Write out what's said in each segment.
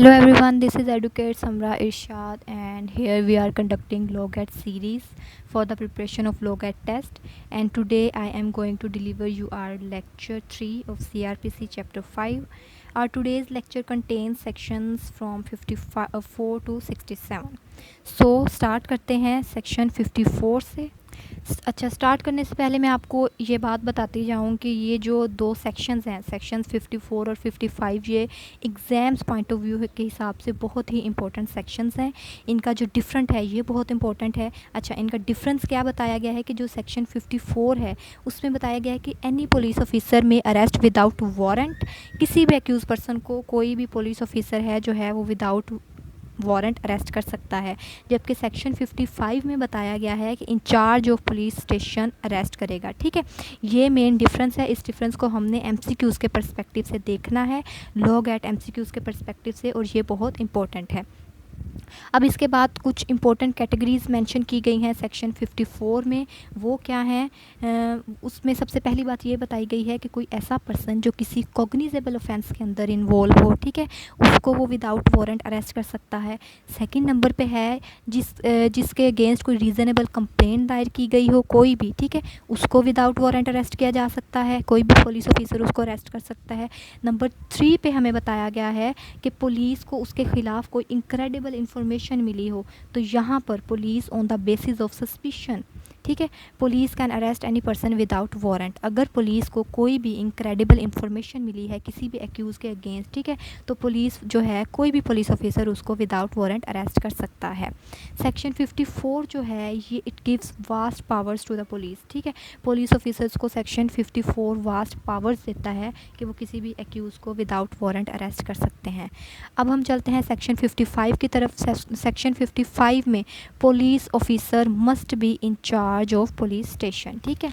Hello everyone, this is Educate Samra Irshad and here we are conducting LOGAT series for the preparation of LOGAT test, and today I am going to deliver you our lecture 3 of CRPC chapter 5. Our today's lecture contains sections from 54 to 67. So start करते हैं section 54 से। अच्छा, start करने से पहले मैं आपको ये बात बताती जाऊँ कि ये जो दो सेक्शंस हैं, सेक्शंस 54 और 55, ये एग्ज़ाम्स पॉइंट ऑफ व्यू के हिसाब से बहुत ही इंपॉर्टेंट सेक्शंस हैं। इनका जो डिफरेंट है ये बहुत इंपॉर्टेंट है। अच्छा, इनका डिफरेंस क्या बताया गया है कि जो सेक्शन 54 है उसमें बताया गया है कि एनी पुलिस ऑफिसर में अरेस्ट विदाउट वारंट, किसी भी एक्यूज़ पर्सन को कोई भी पुलिस ऑफिसर है जो है वो विदाउट वारंट अरेस्ट कर सकता है, जबकि सेक्शन 55 में बताया गया है कि incharge of police station arrest करेगा। ठीक है, ये मेन डिफरेंस है। इस डिफरेंस को हमने एमसीक्यूज़ के पर्सपेक्टिव से देखना है, LOGAT एमसीक्यूज़ के पर्सपेक्टिव से, और ये बहुत इंपॉर्टेंट है। अब इसके बाद कुछ इंपॉर्टेंट कैटेगरीज़ मेंशन की गई हैं सेक्शन 54 में। वो क्या हैं? उसमें सबसे पहली बात ये बताई गई है कि कोई ऐसा पर्सन जो किसी कॉग्निजेबल ऑफेंस के अंदर इन्वॉल्व हो, ठीक है, उसको वो विदाउट वारंट अरेस्ट कर सकता है। सेकंड नंबर पे है जिसके अगेंस्ट कोई रीज़नेबल कंप्लेंट दायर की गई हो, कोई भी, ठीक है, उसको विदाउट वारंट अरेस्ट किया जा सकता है। कोई भी पुलिस ऑफिसर उसको अरेस्ट कर सकता है। नंबर 3 पे हमें बताया गया है कि पुलिस को उसके ख़िलाफ़ कोई इनक्रेडिबल इन्फॉर्मेशन मिली हो, तो यहाँ पर police on the basis of suspicion, ठीक है, police can arrest any person without warrant. अगर पुलिस को कोई भी इनक्रेडिबल इन्फॉर्मेशन मिली है किसी भी एक्यूज़ के अगेंस्ट, ठीक है, तो पुलिस जो है, कोई भी पुलिस ऑफिसर उसको विदाउट वारंट अरेस्ट कर सकता है। सेक्शन 54 जो है ये it gives vast powers to the police, ठीक है, पुलिस ऑफिसर्स को सेक्शन 54 वास्ट पावर्स देता है कि वो किसी भी एक्यूज़ को विदाउट वारंट अरेस्ट कर सकते हैं। अब हम चलते हैं सेक्शन 55 की तरफ। सेक्शन 55 में police officer must be in charge of police station, ठीक है,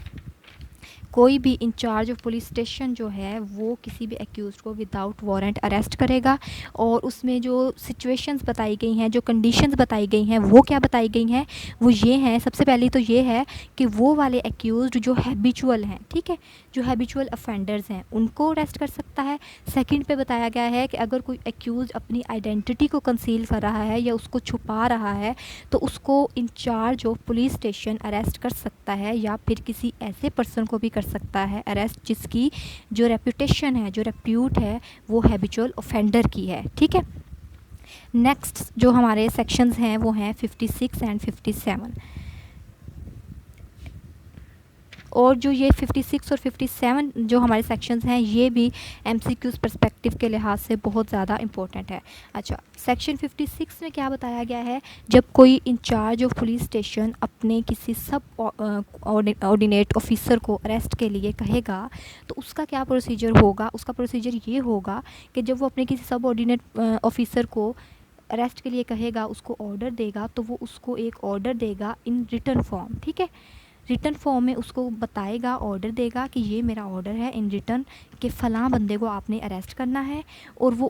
कोई भी इंचार्ज ऑफ पुलिस स्टेशन जो है वो किसी भी एक्यूज़ को विदाउट वारंट अरेस्ट करेगा। और उसमें जो सिचुएशंस बताई गई हैं, जो कंडीशंस बताई गई हैं, वो क्या बताई गई हैं? वो ये हैं, सबसे पहले तो ये है कि वो वाले एक्यूज़ड जो हैबिचुअल हैं, ठीक है, जो हैबिचुअल अफेंडर्स हैं, उनको अरेस्ट कर सकता है। सेकंड पे बताया गया है कि अगर कोई एक्यूज़ अपनी आइडेंटिटी को कंसील कर रहा है या उसको छुपा रहा है तो उसको incharge of police station arrest कर सकता है, या फिर किसी ऐसे पर्सन को भी कर सकता है अरेस्ट जिसकी जो रेपुटेशन है, जो रेप्यूट है, वो हैबिचुअल ऑफेंडर की है। ठीक है, नेक्स्ट जो हमारे सेक्शंस हैं वो हैं 56 एंड 57। और जो ये 56 और 57 जो हमारे सेक्शंस हैं ये भी एमसीक्यूज़ पर्सपेक्टिव के लिहाज से बहुत ज़्यादा इंपॉर्टेंट है। अच्छा, सेक्शन 56 में क्या बताया गया है? जब कोई इंचार्ज ऑफ पुलिस स्टेशन अपने किसी सब ऑर्डिनेट ऑफिसर को अरेस्ट के लिए कहेगा तो उसका क्या प्रोसीजर होगा? उसका प्रोसीजर ये होगा कि जब वो अपने किसी सब ऑर्डिनेट ऑफिसर को अरेस्ट के लिए कहेगा, उसको ऑर्डर देगा, तो वो उसको एक ऑर्डर देगा इन रिटन फॉर्म, ठीक है, रिटन फॉर्म में उसको बताएगा, ऑर्डर देगा कि ये मेरा ऑर्डर है इन रिटन कि फ़लाँ बंदे को आपने अरेस्ट करना है, और वो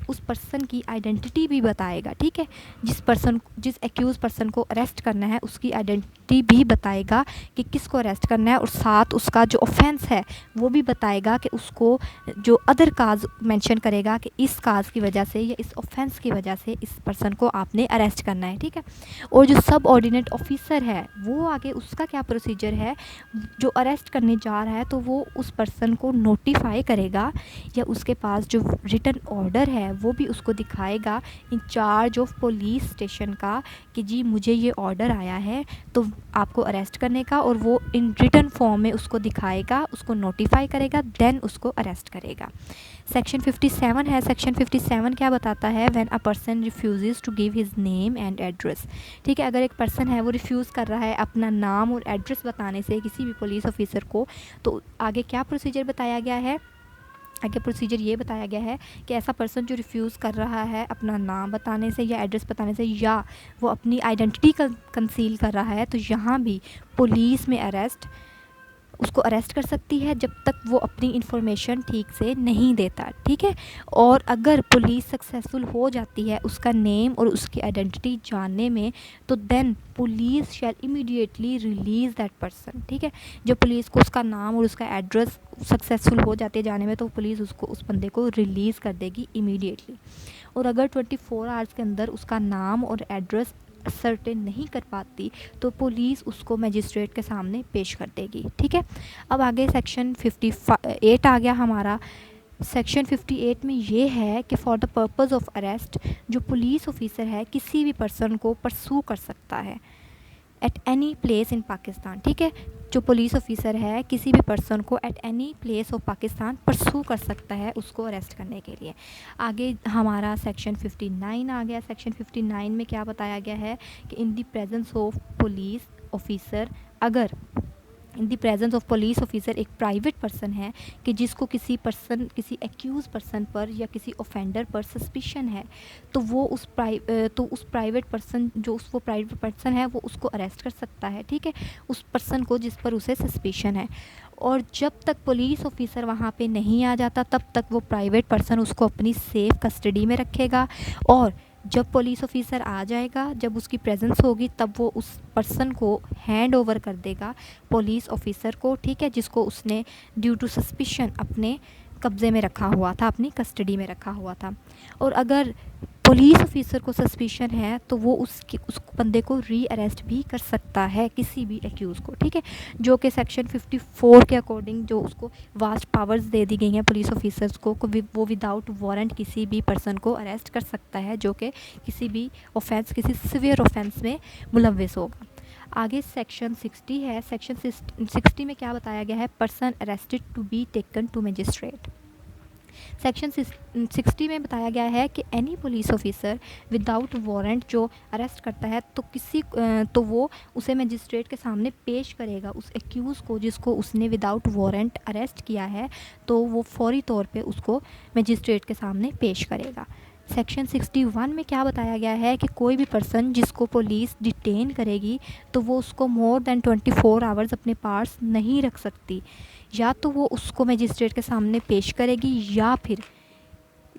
उस पर्सन की आइडेंटिटी भी बताएगा, ठीक है, जिस एक्यूज़ पर्सन को अरेस्ट करना है उसकी आइडेंटिटी भी बताएगा कि किसको अरेस्ट करना है, और साथ उसका जो ऑफेंस है वो भी बताएगा कि उसको जो अदर काज मेंशन करेगा कि इस काज की वजह से या इस ऑफेंस की वजह से इस पर्सन को आपने अरेस्ट करना है। ठीक है, और जो सब ऑर्डिनेट ऑफिसर है वो आगे उसका क्या प्रोसीजर है? जो अरेस्ट करने जा रहा है तो वो उस पर्सन को नोटिफाई करेगा, या उसके पास जो रिटन ऑर्डर है वो भी उसको दिखाएगा इंचार्ज ऑफ पुलिस स्टेशन का कि जी मुझे ये ऑर्डर आया है तो आपको अरेस्ट करने का, और वो इन रिटन फॉर्म में उसको दिखाएगा, उसको नोटिफाई करेगा, देन उसको अरेस्ट करेगा। सेक्शन 57 है। सेक्शन 57 क्या बताता है? When a person refuse to give his name and address, ठीक है, अगर एक पर्सन है वो रिफ्यूज़ कर रहा है अपना नाम और एड्रेस बताने से किसी भी पुलिस ऑफिसर को, तो आगे क्या प्रोसीजर बताया गया है? आगे प्रोसीजर ये बताया गया है कि ऐसा पर्सन जो रिफ्यूज़ कर रहा है अपना नाम बताने से या एड्रेस बताने से, या वो अपनी आइडेंटिटी कंसील कर रहा है, तो यहाँ भी पुलिस में उसको अरेस्ट कर सकती है जब तक वो अपनी इन्फॉर्मेशन ठीक से नहीं देता। ठीक है, और अगर पुलिस सक्सेसफुल हो जाती है उसका नेम और उसकी आइडेंटिटी जानने में, तो then police shall immediately release that person. ठीक है, जब पुलिस को उसका नाम और उसका एड्रेस सक्सेसफुल हो जाते जाने में, तो पुलिस उसको उस बंदे को रिलीज़ कर देगी इमीडिएटली। और अगर 24 आवर्स के अंदर उसका नाम और एड्रेस सर्टेन नहीं कर पाती तो पुलिस उसको मजिस्ट्रेट के सामने पेश कर देगी। ठीक है, अब आगे सेक्शन 58 आ गया हमारा। सेक्शन 58 में ये है कि for the purpose of arrest जो पुलिस ऑफिसर है किसी भी पर्सन को परसू कर सकता है eight any place in Pakistan. ठीक है, जो पुलिस ऑफिसर है किसी भी पर्सन को at any place of Pakistan pursue कर सकता है उसको अरेस्ट करने के लिए। आगे हमारा सेक्शन 59 आ गया। सेक्शन 59 में क्या बताया गया है कि in the presence of police officer, अगर in the presence of police officer एक प्राइवेट पर्सन है कि जिसको किसी एक्यूज़ पर्सन पर या किसी ऑफेंडर पर सस्पिशन है तो वो उस प्राइवेट पर्सन वो प्राइवेट पर्सन है वो उसको अरेस्ट कर सकता है। ठीक है, उस पर्सन को जिस पर उसे सस्पिशन है, और जब तक पुलिस ऑफिसर वहाँ पे नहीं आ जाता तब तक वो प्राइवेट पर्सन उसको अपनी सेफ कस्टडी में रखेगा, और जब पुलिस ऑफिसर आ जाएगा, जब उसकी प्रेजेंस होगी, तब वो उस पर्सन को हैंड ओवर कर देगा पुलिस ऑफिसर को। ठीक है, जिसको उसने ड्यू टू सस्पिशन अपने कब्ज़े में रखा हुआ था, अपनी कस्टडी में रखा हुआ था। और अगर पुलिस ऑफिसर को सस्पिशन है तो वो उस बंदे को री अरेस्ट भी कर सकता है, किसी भी एक्यूज़ को। ठीक है, जो कि सेक्शन 54 के अकॉर्डिंग जो उसको वास्ट पावर्स दे दी गई हैं पुलिस ऑफिसर्स को वो विदाउट वारंट किसी भी पर्सन को अरेस्ट कर सकता है जो कि किसी भी ऑफेंस, किसी सीवियर ऑफेंस में मुलव्वस होगा। आगे सेक्शन 60 है। सेक्शन 60 में क्या बताया गया है, person arrested to be taken to magistrate. Section 60 में बताया गया है कि any police officer without warrant जो अरेस्ट करता है तो वो उसे मजिस्ट्रेट के सामने पेश करेगा, उस एक्यूज़ को जिसको उसने विदाउट वारंट अरेस्ट किया है तो वो फौरी तौर पे उसको मजिस्ट्रेट के सामने पेश करेगा। सेक्शन 61 में क्या बताया गया है कि कोई भी पर्सन जिसको पुलिस डिटेन करेगी तो वो उसको मोर देन 24 आवर्स अपने पास नहीं रख सकती, या तो वो उसको मजिस्ट्रेट के सामने पेश करेगी या फिर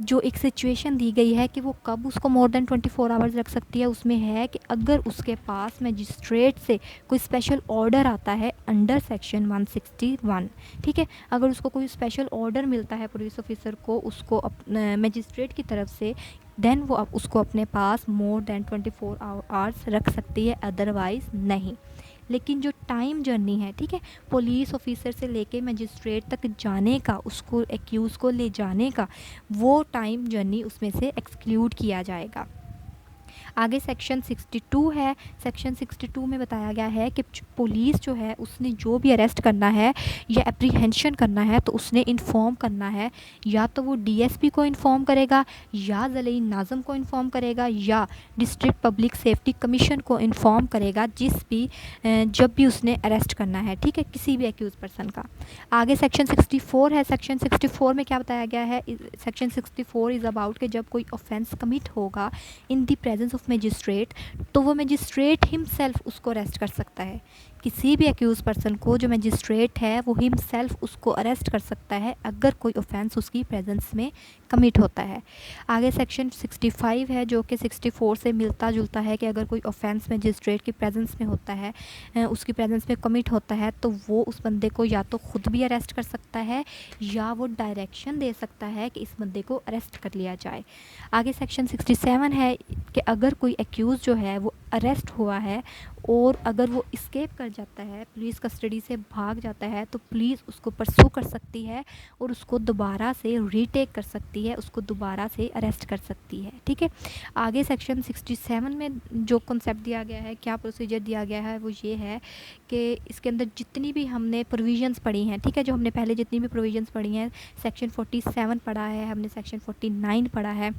जो एक सिचुएशन दी गई है कि वो कब उसको मोर देन 24 आवर्स रख सकती है, उसमें है कि अगर उसके पास मजिस्ट्रेट से कोई स्पेशल ऑर्डर आता है अंडर सेक्शन 161। ठीक है, अगर उसको कोई स्पेशल ऑर्डर मिलता है पुलिस ऑफिसर को उसको मजिस्ट्रेट की तरफ से, देन वो उसको अपने पास मोर देन 24 आवर्स रख सकती है, अदरवाइज़ नहीं। लेकिन जो टाइम जर्नी है, ठीक है, पुलिस ऑफिसर से लेके मजिस्ट्रेट तक जाने का, उसको एक्यूज़ को ले जाने का, वो टाइम जर्नी उसमें से एक्सक्लूड किया जाएगा। आगे सेक्शन 62 है। सेक्शन 62 में बताया गया है कि पुलिस जो है उसने जो भी अरेस्ट करना है या एप्रीहेंशन करना है तो उसने इन्फॉर्म करना है, या तो वो डीएसपी को इन्फॉर्म करेगा या ज़लील नाज़म को इन्फॉर्म करेगा या डिस्ट्रिक्ट पब्लिक सेफ्टी कमीशन को इन्फॉर्म करेगा जब भी उसने अरेस्ट करना है। ठीक है, किसी भी एक्यूज़ पर्सन का। आगे सेक्शन 64 है। सेक्शन 64 में क्या बताया गया है, सेक्शन 64 इज़ अबाउट कि जब कोई ऑफेंस कमिट होगा इन द प्रेजेंस ऑफ मजिस्ट्रेट तो वो मजिस्ट्रेट हिमसेल्फ उसको अरेस्ट कर सकता है। किसी भी एक्यूज़ पर्सन को जो मजिस्ट्रेट है वो हिमसेल्फ उसको अरेस्ट कर सकता है अगर कोई ऑफेंस उसकी प्रेजेंस में कमिट होता है। आगे सेक्शन 65 है जो कि 64 से मिलता जुलता है कि अगर कोई ऑफेंस मजिस्ट्रेट की प्रेजेंस में होता है, उसकी प्रेजेंस में कमिट होता है तो वो उस बंदे को या तो ख़ुद भी अरेस्ट कर सकता है या वो डायरेक्शन दे सकता है कि इस बंदे को अरेस्ट कर लिया जाए। आगे सेक्शन 67 है कि अगर कोई एक्यूज़ जो है वो अरेस्ट हुआ है और अगर वो इस्केप कर जाता है, पुलिस कस्टडी से भाग जाता है, तो पुलिस उसको परसू कर सकती है और उसको दोबारा से रीटेक कर सकती है, उसको दोबारा से अरेस्ट कर सकती है। ठीक है, आगे सेक्शन 67 में जो कॉन्सेप्ट दिया गया है, क्या प्रोसीजर दिया गया है, वो ये है कि इसके अंदर जितनी भी हमने प्रोविजंस पढ़ी हैं, ठीक है, जो हमने पहले जितनी भी प्रोविजंस पढ़ी हैं, सेक्शन 47 पढ़ा है हमने, सेक्शन 49 पढ़ा है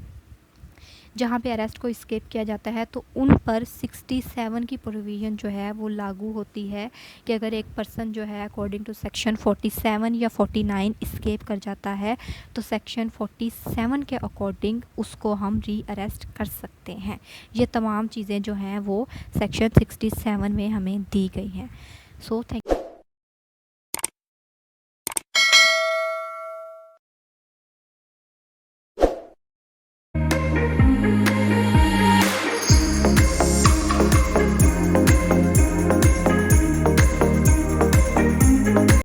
जहाँ पे अरेस्ट को इस्केप किया जाता है, तो उन पर 67 की प्रोविज़न जो है वो लागू होती है कि अगर एक पर्सन जो है अकॉर्डिंग टू सेक्शन 47 या 49 इस्केप कर जाता है तो सेक्शन 47 के अकॉर्डिंग उसको हम री अरेस्ट कर सकते हैं। ये तमाम चीज़ें जो हैं वो सेक्शन 67 में हमें दी गई हैं। So thank you.